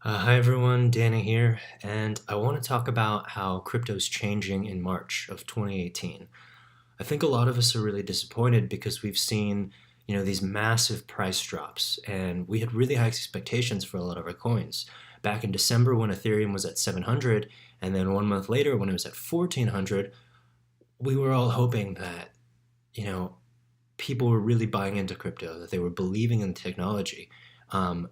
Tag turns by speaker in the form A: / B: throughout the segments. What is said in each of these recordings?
A: Hi everyone, Danny here, and I want to talk about how crypto's changing in March of 2018. I think a lot of us are really disappointed because we've seen, these massive price drops, and we had really high expectations for a lot of our coins. Back in December when Ethereum was at 700, and then 1 month later when it was at 1400, we were all hoping that, you know, people were really buying into crypto, that they were believing in the technology. Um,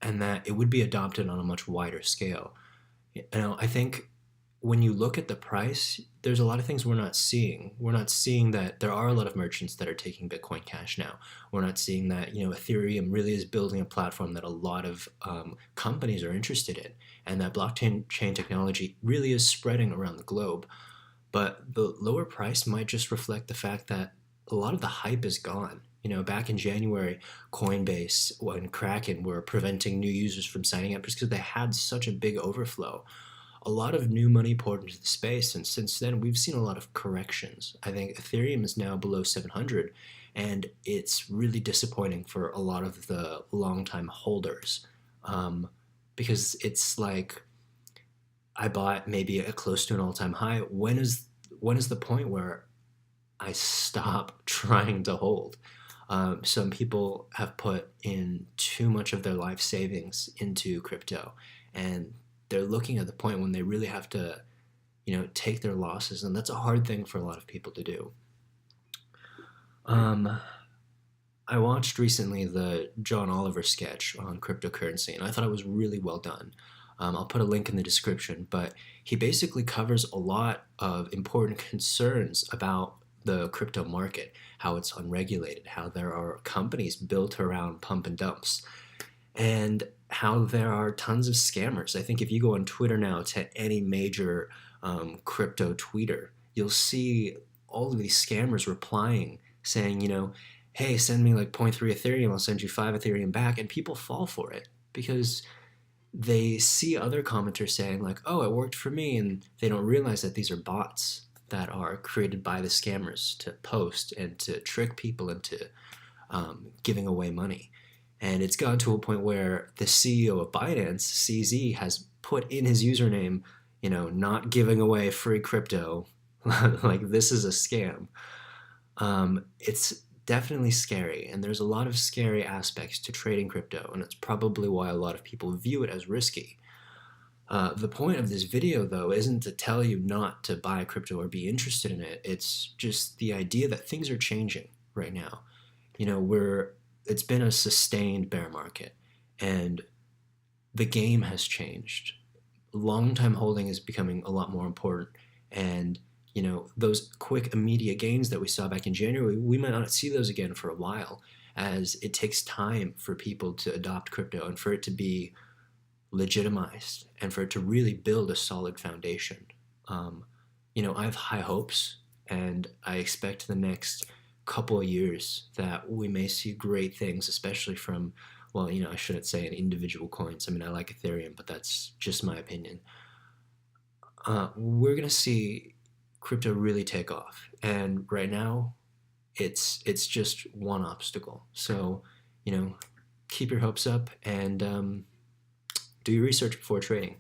A: and that it would be adopted on a much wider scale. I think when you look at the price, there's a lot of things we're not seeing. We're not seeing that there are a lot of merchants that are taking Bitcoin Cash now. We're not seeing that, Ethereum really is building a platform that a lot of companies are interested in, and that blockchain chain technology really is spreading around the globe. But the lower price might just reflect the fact that a lot of the hype is gone. Back in January, Coinbase and Kraken were preventing new users from signing up just because they had such a big overflow. A lot of new money poured into the space, and since then, we've seen a lot of corrections. I think Ethereum is now below 700, and it's really disappointing for a lot of the longtime holders um, because it's like I bought maybe a close to an all-time high. When is the point where I stop trying to hold? Some people have put in too much of their life savings into crypto, and they're looking at the point when they really have to, take their losses, and that's a hard thing for a lot of people to do. Um, I watched recently the John Oliver sketch on cryptocurrency, and I thought it was really well done. I'll put a link in the description, but he basically covers a lot of important concerns about the crypto market, how it's unregulated, how there are companies built around pump and dumps, and how there are tons of scammers. I think if you go on Twitter now to any major crypto tweeter, you'll see all of these scammers replying saying, hey, send me like zero point 0.3 Ethereum, I'll send you 5 Ethereum back. And people fall for it because they see other commenters saying, like, oh, it worked for me. And they don't realize that these are bots that are created by the scammers to post and to trick people into giving away money. And it's gone to a point where the CEO of Binance, CZ, has put in his username, not giving away free crypto. Like, this is a scam. It's definitely scary, and there's a lot of scary aspects to trading crypto, and it's probably why a lot of people view it as risky. The point of this video, though, isn't to tell you not to buy crypto or be interested in it. It's just the idea that things are changing right now. It's been a sustained bear market, and the game has changed. Long time holding is becoming a lot more important, and those quick immediate gains that we saw back in January, we might not see those again for a while, as it takes time for people to adopt crypto and for it to be legitimized and for it to really build a solid foundation. um, I have high hopes, and I expect the next couple of years that we may see great things, especially from, well, I shouldn't say in individual coins. I mean, I like Ethereum, but that's just my opinion. We're gonna see crypto really take off, and right now, it's just one obstacle. So, you know, keep your hopes up and do your research before trading.